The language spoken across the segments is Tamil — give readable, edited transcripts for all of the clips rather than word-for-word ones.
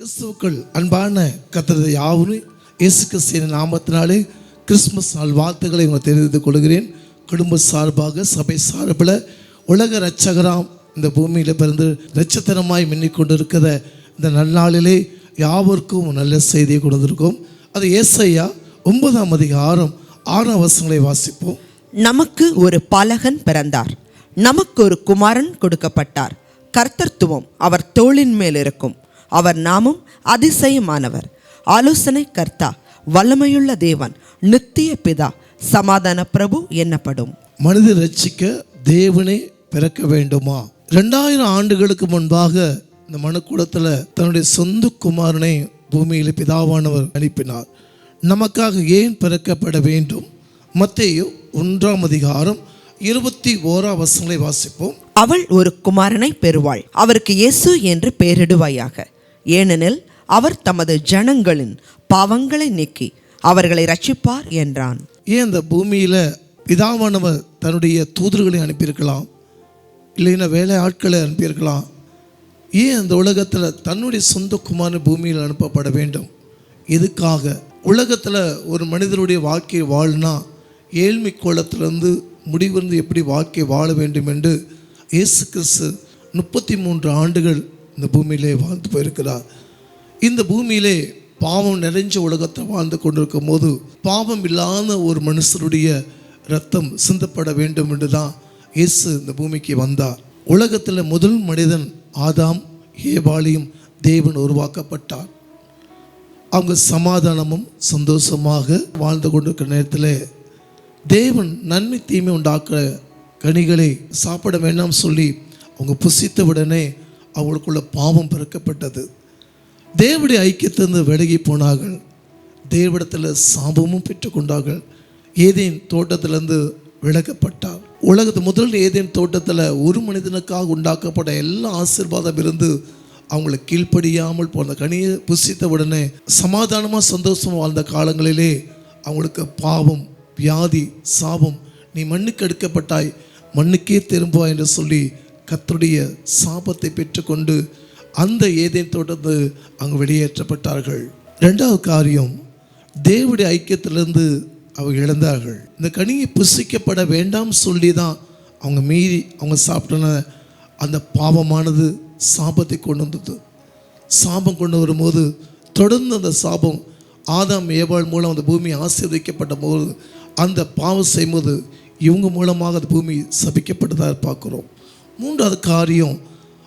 கிறிஸ்துவுக்குள் அன்பான கர்த்தர் யாவரும் இயேசு கிறிஸ்துவின் நாமத்தினாலே கிறிஸ்துமஸ் நாள் வாழ்த்துக்களை உங்களுக்கு தெரிவித்துக் கொள்கிறேன். குடும்ப சார்பாக, சபை சார்பில் உலக இரட்சகராம் இந்த பூமியில் பிறந்து இரட்சத்தனமாய் மின்னிக்கொண்டிருக்கிற இந்த நன்னாளிலே யாவருக்கும் நல்ல செய்தியை கொடுத்திருக்கோம். அது ஏசாயா 9:6 வாசிப்போம். நமக்கு ஒரு பாலகன் பிறந்தார், நமக்கு ஒரு குமாரன் கொடுக்கப்பட்டார். கர்த்தத்துவம் அவர் தோளின் மேல் இருக்கும். அவர் நாமும் அதிசயமானவர், ஆலோசனை கர்த்தா, வல்லமையுள்ள தேவன், நித்திய பிதா, சமாதான பிரபு என்னப்படும். மனிதர் ரட்சிக்க தேவனே பிறக்க வேண்டுமா? 2000 ஆண்டுகளுக்கு முன்பாக இந்த மனுக்குலத்தில் தன்னுடைய சொந்த குமாரனை பூமியில் பிதாவானவர் அனுப்பினார். நமக்காக ஏன் பிறக்கப்பட வேண்டும்? மத்தேயு 1:21 வாசிப்போம். அவள் ஒரு குமாரனை பெறுவாள், அவருக்கு இயேசு என்று பெயரிடுவாயாக. ஏனெனில் அவர் தமது ஜனங்களின் பாவங்களை நீக்கி அவர்களை ரட்சிப்பார் என்றான். ஏன் இந்த பூமியில் பிதாவானவர் தன்னுடைய தூதர்களை அனுப்பியிருக்கலாம், இல்லைன்னா வேலை ஆட்களை அனுப்பியிருக்கலாம். ஏன் அந்த உலகத்தில் தன்னுடைய சொந்த குமாரன் பூமியில் அனுப்பப்பட வேண்டும்? எதுக்காக? உலகத்தில் ஒரு மனிதனுடைய வாழ்க்கை வாழ்னா ஏழ்மை கோலத்திலிருந்து முடிவிருந்து எப்படி வாழ்க்கை வாழ வேண்டும் என்று இயேசு கிறிஸ்து 33 ஆண்டுகள் இந்த பூமியிலே வாழ்ந்து போயிருக்கிறார். இந்த பூமியிலே பாவம் நிறைஞ்ச உலகத்தை வாழ்ந்து கொண்டிருக்கும் போது பாவம் இல்லாத ஒரு மனுஷனுடைய இரத்தம் சிந்தப்பட வேண்டும் என்று தான் இயேசு இந்த பூமிக்கு வந்தார். உலகத்தில் முதல் மனிதன் ஆதாம் ஏவாளையும் தேவன் உருவாக்கப்பட்டார். அவங்க சமாதானமும் சந்தோஷமாக வாழ்ந்து கொண்டிருக்கிற நேரத்தில் தேவன் நன்மை தீமை உண்டாக்குற கனிகளை சாப்பிட வேண்டாம் சொல்லி அவங்க புசித்த உடனே அவங்களுக்குள்ள பாவம் பிறக்கப்பட்டது. தேவனுடைய ஐக்கியத்திலிருந்து விலகி போனார்கள். தேவனிடத்தில் சாபமும் பெற்றுக்கொண்டார்கள். ஏதேன் தோட்டத்திலிருந்து விலகப்பட்டார். உலகத்து முதல் ஏதேன் தோட்டத்தில் ஒரு மனிதனுக்காக உண்டாக்கப்பட்ட எல்லா ஆசீர்வாதம் இருந்து அவங்களை கீழ்ப்படியாமல் போன கனியை புசித்த உடனே சமாதானமாக சந்தோஷமாக வாழ்ந்த காலங்களிலே அவங்களுக்கு பாவம், வியாதி, சாபம், நீ மண்ணுக்கு எடுக்கப்பட்டாய், மண்ணுக்கே திரும்புவாய் என்று சொல்லி கர்த்தருடைய சாபத்தை பெற்றுக்கொண்டு அந்த ஏதேன் தோட்டத்தை அங்கே வெளியேற்றப்பட்டார்கள். 2வது காரியம், தேவனுடைய ஐக்கியத்திலிருந்து அவங்க இழந்தார்கள். இந்த கனியை புசிக்கப்பட வேண்டாம் சொல்லி தான் அவங்க மீறி அவங்க சாப்பிட்டன. அந்த பாவமானது சாபத்தை கொண்டு வந்தது. சாபம் கொண்டு வரும்போது தொடர்ந்து அந்த சாபம் ஆதாம் ஏவாள் மூலம் அந்த பூமி ஆசீர்வதிக்கப்பட்ட போது அந்த பாவம் செய்யும்போது இவங்க மூலமாக அந்த பூமி சபிக்கப்பட்டதாக பார்க்குறோம். 3வது காரியம்,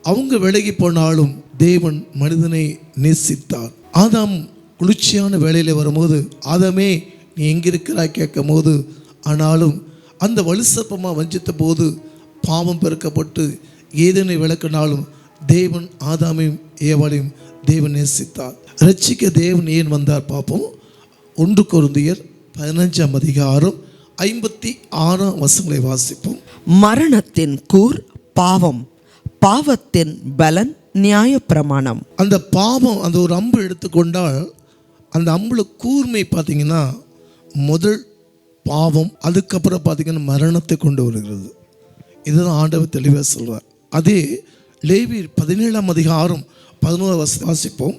அவங்க விலகி போனாலும் தேவன் மனிதனை நேசித்தார். ஆதாம் குளிர்ச்சியான வேலையில் வரும்போது ஆதாமே நீ எங்கே இருக்கிறாய் கேட்கும் போது, ஆனாலும் அந்த வலுசப்பமாக வஞ்சித்த போது பாவம் பெருக்கப்பட்டு ஏதேனை விளக்கினாலும் தேவன் ஆதாமையும் ஏவாளையும் தேவன் நேசித்தார். ரட்சிக்க தேவன் ஏன் வந்தார் பார்ப்போம். 1 கொரிந்தியர் 15:56 வாசிப்போம். மரணத்தின் கூர் பாவம், பாவத்தின் பலன் நியாயப்பிரமாணம். அந்த பாவம், அந்த ஒரு அம்பு எடுத்துக்கொண்டால் அந்த அம்புல கூர்மை பார்த்தீங்கன்னா முதல் பாவம், அதுக்கப்புறம் பார்த்தீங்கன்னா மரணத்தை கொண்டு வருகிறது. இதுதான் ஆண்டவர் தெளிவாக சொல்வார். அதே லேவியர் 17:11 வாசிப்போம்.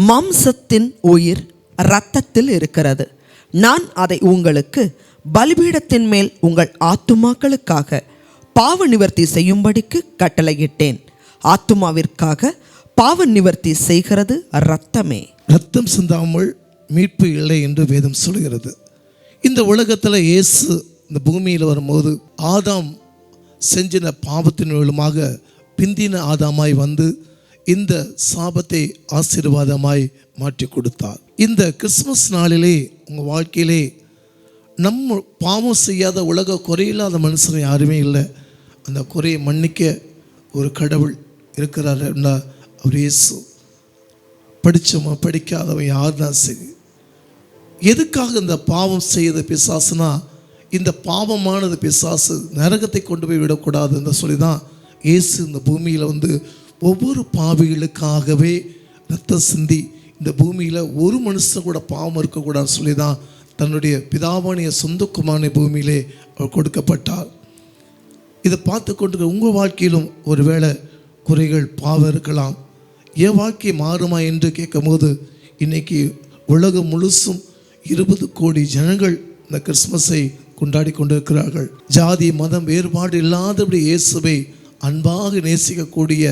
மாம்சத்தின் உயிர் இரத்தத்தில் இருக்கிறது, நான் அதை உங்களுக்கு பலிபீடத்தின் மேல் உங்கள் ஆத்துமாக்களுக்காக பாவ நிவர்த்தி செய்யும்படிக்கு கட்டளையிட்டேன். ஆத்துமாவிற்காக பாவ நிவர்த்தி செய்கிறது இரத்தமே. இரத்தம் சிந்தாமல் மீட்பு இல்லை என்று வேதம் சொல்கிறது. இந்த உலகத்தில் இயேசு இந்த பூமியில் வரும்போது ஆதாம் செஞ்சின பாவத்தின் மூலமாக பிந்தின ஆதாமாய் வந்து இந்த சாபத்தை ஆசீர்வாதமாய் மாற்றி கொடுத்தார். இந்த கிறிஸ்மஸ் நாளிலே உங்கள் வாழ்க்கையிலே நம்ம பாவம் செய்யாத உலக குறையில்லாத மனுஷன் யாருமே இல்லை. அந்த குறையை மன்னிக்க ஒரு கடவுள் இருக்கிறாருன்னா அவர் இயேசு. படித்தவன் படிக்காதவன் யாருன்னா சரி. எதுக்காக இந்த பாவம் செய்த பிசாசுனா, இந்த பாவமானது பிசாசு நரகத்தை கொண்டு போய் விடக்கூடாதுன்னு சொல்லி தான் இயேசு இந்த பூமியில் வந்து ஒவ்வொரு பாவிகளுக்காகவே ரத்தம் சிந்தி இந்த பூமியில் ஒரு மனுஷன் கூட பாவம் இருக்கக்கூடாதுன்னு சொல்லி தான் தன்னுடைய பிதாவானிய சொந்த குமாரனை பூமியிலே அவர் கொடுக்கப்பட்டார். இதை பார்த்து கொண்டு உங்கள் வாழ்க்கையிலும் ஒருவேளை குறைகள் பாவம் இருக்கலாம். என் வாழ்க்கை மாறுமா என்று கேட்கும்போது இன்னைக்கு உலகம் முழுசும் 20 கோடி ஜனங்கள் இந்த கிறிஸ்மஸை கொண்டாடி கொண்டிருக்கிறார்கள். ஜாதி மதம் வேறுபாடு இல்லாதபடி இயேசுவை அன்பாக நேசிக்கக்கூடிய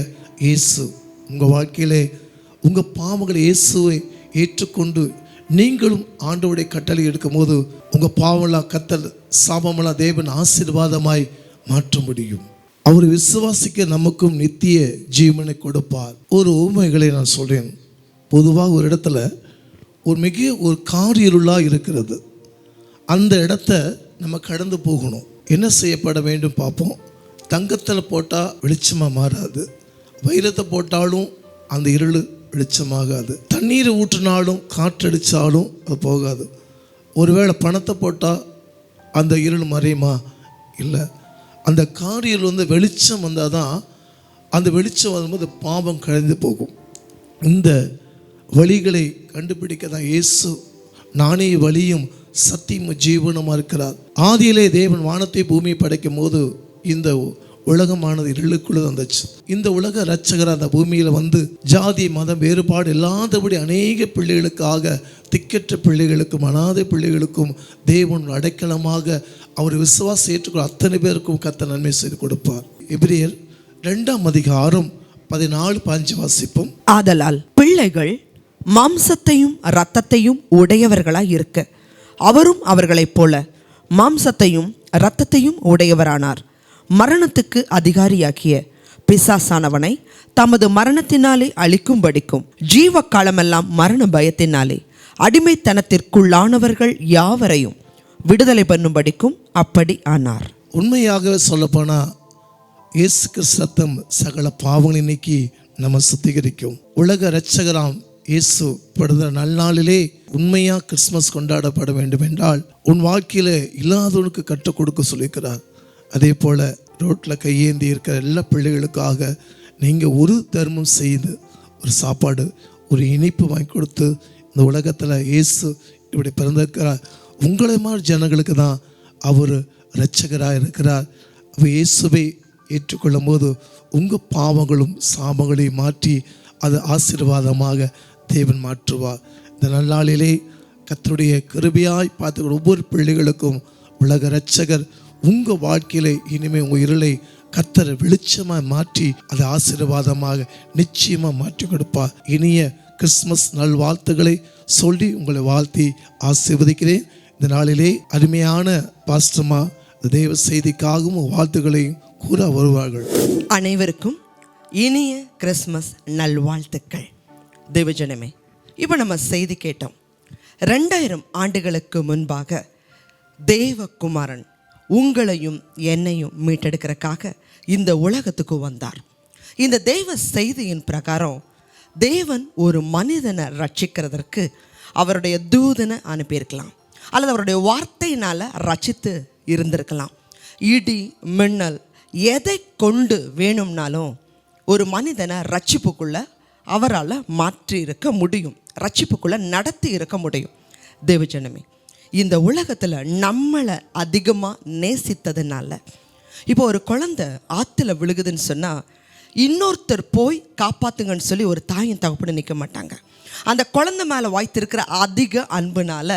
இயேசு உங்கள் வாழ்க்கையிலே உங்கள் பாவங்களை இயேசுவை ஏற்றுக்கொண்டு நீங்களும் ஆண்டவருடைய கட்டளை எடுக்கும்போது உங்கள் பாவமெல்லாம் கத்தல் சாபமெல்லாம் தேவன் ஆசீர்வாதமாய் மாற்ற முடியும். அவர் விசுவாசிக்க நமக்கும் நித்திய ஜீவனை கொடுப்பார். ஒரு உண்மைகளை நான் சொல்கிறேன். பொதுவாக ஒரு இடத்துல ஒரு காரிருளாக இருக்கிறது. அந்த இடத்த நம்ம கடந்து போகணும். என்ன செய்யப்பட வேண்டும் பார்ப்போம். தங்கத்தில் போட்டால் வெளிச்சமாக மாறாது, வைரத்தை போட்டாலும் அந்த இருள் வெளிச்சமாகாது, தண்ணீரை ஊற்றினாலும் காற்றடித்தாலும் அது போகாது. ஒருவேளை பணத்தை போட்டால் அந்த இருள் மறையுமா? இல்லை. அந்த காரியில் வெளிச்சம் வந்தால் தான் அந்த வெளிச்சம் வரும்போது பாவம் கழிந்து போகும். இந்த வழிகளை கண்டுபிடிக்க தான் இயேசு நானே வழியும் சத்தியமும் ஜீவனுமாக இருக்கிறார். ஆதியிலே தேவன் வானத்தை பூமியை படைக்கும் போது இந்த உலகமானது இருளுக்குள்ளே வந்துச்சு. இந்த உலக இரட்சகர் அந்த பூமியில் ஜாதி மதம் வேறுபாடு இல்லாதபடி அநேக பிள்ளைகளுக்காக, திக்கற்ற பிள்ளைகளுக்கும் அநாதை பிள்ளைகளுக்கும் தேவன் அடைக்கலமாக அவர் விசுவாசம் ஏற்றுக்கொள்ள அத்தனை பேருக்கும் கர்த்தர் நன்மை செய்து கொடுப்பார். எபிரேயர் 2:14-15 வாசிப்போம். ஆதலால் பிள்ளைகள் மாம்சத்தையும் இரத்தத்தையும் உடையவர்களாய் இருக்க அவரும் அவர்களைப் போல மாம்சத்தையும் இரத்தத்தையும் உடையவரானார். மரணத்துக்கு அதிகாரியாக்கிய பிசாசானவனை தமது மரணத்தினாலே அழிக்கும்படிக்கும் ஜீவ காலமெல்லாம் மரண பயத்தினாலே அடிமைத்தனத்திற்குள்ளானவர்கள் யாவரையும் விடுதலை பண்ணும்படிக்கும் அப்படி ஆனார். உண்மையாக சொல்லப்போனால் இயேசு கிறிஸ்து ரத்தம் சகல பாவங்களை நீக்கி நம்ம சுத்திகரிக்கும். உலக இரட்சகராம் இயேசு படுத்த நல்நாளிலே உண்மையாக கிறிஸ்மஸ் கொண்டாடப்பட வேண்டும் என்றால் உன் வாழ்க்கையில் இல்லாதவனுக்கு கற்றுக் கொடுக்க சொல்லியிருக்கிறார். அதே போல் ரோட்டில் கையேந்தி இருக்கிற எல்லா பிள்ளைகளுக்காக நீங்கள் ஒரு தர்மம் செய்து ஒரு சாப்பாடு, ஒரு இனிப்பு வாங்கி கொடுத்து இந்த உலகத்தில் இயேசு இப்படி பிறந்திருக்கிறார். உங்களை மாதிரி ஜனங்களுக்கு தான் அவர் இரட்சகராக இருக்கிறார். அவர் இயேசுவை ஏற்றுக்கொள்ளும் போது உங்கள் பாவங்களும் சாபங்களையும் மாற்றி அது ஆசீர்வாதமாக தேவன் மாற்றுவார். இந்த நல்லாளிலே கர்த்தருடைய கிருபையாய் பார்த்துக்கிற ஒவ்வொரு பிள்ளைகளுக்கும் உலக இரட்சகர் உங்கள் வாழ்க்கையிலே இனிமேல் உங்கள் இருளை கர்த்தர் வெளிச்சமாக மாற்றி அதை ஆசீர்வாதமாக நிச்சயமாக மாற்றி கொடுப்பார். இனிய கிறிஸ்மஸ் நல்வாழ்த்துக்களை சொல்லி உங்களை வாழ்த்தி ஆசீர்வதிக்கிறேன். இந்த நாளிலே அருமையான பாஸ்டர்மா தேவ செய்திக்காகவும் வாழ்த்துக்களையும் கூற வருவார்கள். அனைவருக்கும் இனிய கிறிஸ்மஸ் நல்வாழ்த்துக்கள். தேவஜனமே, இப்போ நம்ம செய்தி கேட்டோம். 2000 ஆண்டுகளுக்கு முன்பாக தேவகுமாரன் உங்களையும் என்னையும் மீட்டெடுக்கிறதுக்காக இந்த உலகத்துக்கு வந்தார். இந்த தெய்வ செய்தியின் பிரகாரம் தேவன் ஒரு மனிதனை ரட்சிக்கிறதற்கு அவருடைய தூதனை அனுப்பியிருக்கலாம், அல்லது அவருடைய வார்த்தையினால் ரட்சித்து இருந்திருக்கலாம். இடி மின்னல் எதை கொண்டு வேணும்னாலும் ஒரு மனிதனை ரட்சிப்புக்குள்ளே அவரால் மாற்றி இருக்க முடியும், ரட்சிப்புக்குள்ளே நடத்தி இருக்க முடியும். தேவஜனமே, இந்த உலகத்தில் நம்மளை அதிகமாக நேசித்ததுனால இப்போ ஒரு குழந்தை ஆற்றுல விழுகுதுன்னு சொன்னால் இன்னொருத்தர் போய் காப்பாற்றுங்கன்னு சொல்லி ஒரு தாயின் தகப்பன்னு நிற்க மாட்டாங்க. அந்த குழந்தை மேலே வாய்த்திருக்கிற அதிக அன்புனால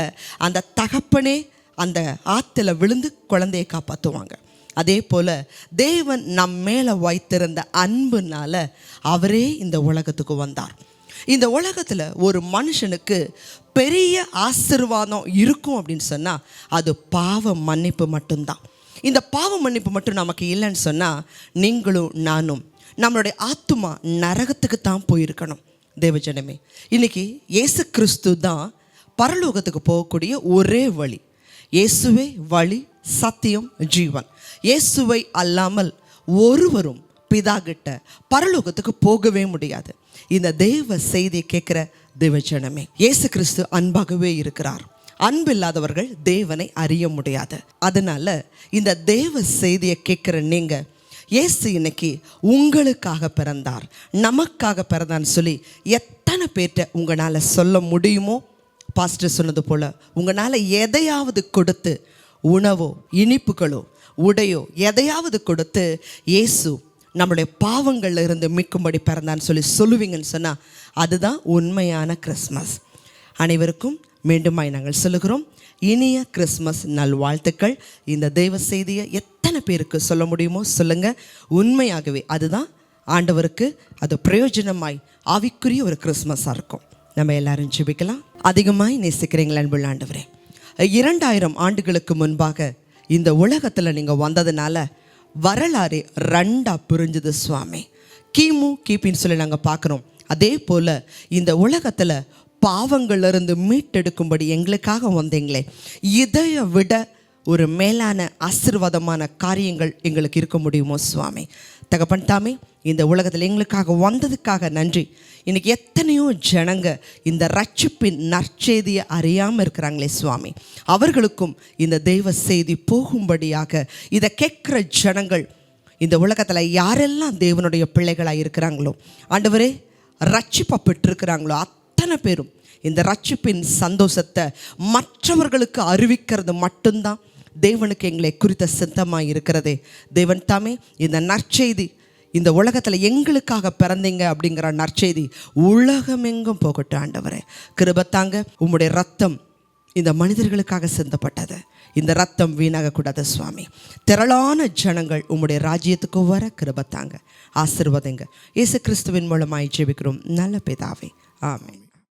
அந்த தகப்பனே அந்த ஆற்றுல விழுந்து குழந்தையை காப்பாற்றுவாங்க. அதே போல் தேவன் நம் மேலே வைத்திருந்த அன்புனால அவரே இந்த உலகத்துக்கு வந்தார். இந்த உலகத்தில் ஒரு மனுஷனுக்கு பெரிய ஆசீர்வாதம் இருக்கும் அப்படின்னு சொன்னால் அது பாவ மன்னிப்பு மட்டும்தான். இந்த பாவ மன்னிப்பு மட்டும் நமக்கு இல்லைன்னு சொன்னால் நீங்களும் நானும் நம்மளுடைய ஆத்துமா நரகத்துக்கு தான் போயிருக்கணும். தேவஜனமே, இன்னைக்கு இயேசு கிறிஸ்து தான் பரலோகத்துக்கு போகக்கூடிய ஒரே வழி. இயேசுவே வழி, சத்தியம், ஜீவன். இயேசுவை அல்லாமல் ஒருவரும் பிதா கிட்ட பரலோகத்துக்கு போகவே முடியாது. இந்த தேவ செய்தியை கேட்குற தேவஜனமே, இயேசு கிறிஸ்து அன்பாகவே இருக்கிறார். அன்பில்லாதவர்கள் தேவனை அறிய முடியாது. அதனால இந்த தேவ செய்தியை கேட்குற நீங்கள், இயேசு இன்னைக்கு உங்களுக்காக பிறந்தார், நமக்காக பிறந்தான்னு சொல்லி எத்தனை பேர்ட்ட உங்களால் சொல்ல முடியுமோ, பாஸ்டர் சொன்னது போல் உங்களால் எதையாவது கொடுத்து, உணவோ இனிப்புகளோ உடையோ எதையாவது கொடுத்து இயேசு நம்மளுடைய பாவங்கள்ல இருந்து மீட்கும்படி பிறந்தான்னு சொல்லுவீங்கன்னு சொன்னால் அதுதான் உண்மையான கிறிஸ்மஸ். அனைவருக்கும் மீண்டுமாய் நாங்கள் சொல்லுகிறோம் இனிய கிறிஸ்மஸ் நல்வாழ்த்துக்கள். இந்த தெய்வ செய்தியை எத்தனை பேருக்கு சொல்ல முடியுமோ சொல்லுங்கள். உண்மையாகவே அதுதான் ஆண்டவருக்கு அது பிரயோஜனமாய் ஆவிக்குரிய ஒரு கிறிஸ்மஸாக இருக்கும். நம்ம எல்லாரும் ஜெபிக்கலாம். அதிகமாய் நேசிக்கிறீங்களா அன்புள்ள ஆண்டவரே, 2000 ஆண்டுகளுக்கு முன்பாக இந்த உலகத்தில் நீங்கள் வந்ததுனால வரலாறு 2ஆக பிரிஞ்சுது சுவாமி. கிபின்னு சொல்லி நாங்கள் பார்க்குறோம். அதே போல் இந்த உலகத்தில் பாவங்கள்லேருந்து மீட்டெடுக்கும்படி எங்களுக்காக வந்தீங்களே, இதைய விட ஒரு மேலான ஆசீர்வாதமான காரியங்கள் எங்களுக்கு இருக்க முடியுமோ சுவாமி. தகப்பன் தாமே, இந்த உலகத்தில் எங்களுக்காக வந்ததுக்காக நன்றி. இன்றைக்கி எத்தனையோ ஜனங்க இந்த ரட்சிப்பின் நற்செய்தியை அறியாமல் இருக்கிறாங்களே சுவாமி, அவர்களுக்கும் இந்த தெய்வ செய்தி போகும்படியாக இதை கேட்குற ஜனங்கள் இந்த உலகத்தில் யாரெல்லாம் தேவனுடைய பிள்ளைகளாக இருக்கிறாங்களோ, ஆண்டவரே ரட்சிப்பை பெற்றிருக்கிறாங்களோ அத்தனை பேரும் இந்த ரட்சிப்பின் சந்தோஷத்தை மற்றவர்களுக்கு அறிவிக்கிறது மட்டும்தான் தேவனுக்கு எங்களை குறித்த சித்தமாக இருக்கிறதே. தேவன் தாமே இந்த நற்செய்தி இந்த உலகத்தில் எங்களுக்காக பிறந்தீங்க அப்படிங்கிற நற்செய்தி உலகமெங்கும் போகட்டும். ஆண்டவரே கிருபத்தாங்க, உம்முடைய ரத்தம் இந்த மனிதர்களுக்காக சிந்தப்பட்டது. இந்த ரத்தம் வீணாகக்கூடாது சுவாமி. திரளான ஜனங்கள் உம்முடைய ராஜ்யத்துக்கு வர கிருபத்தாங்க, ஆசீர்வதிங்க. இயேசு கிறிஸ்துவின் மூலமாய் ஜெபிக்கிறோம் நல்ல பிதாவே, ஆமென்.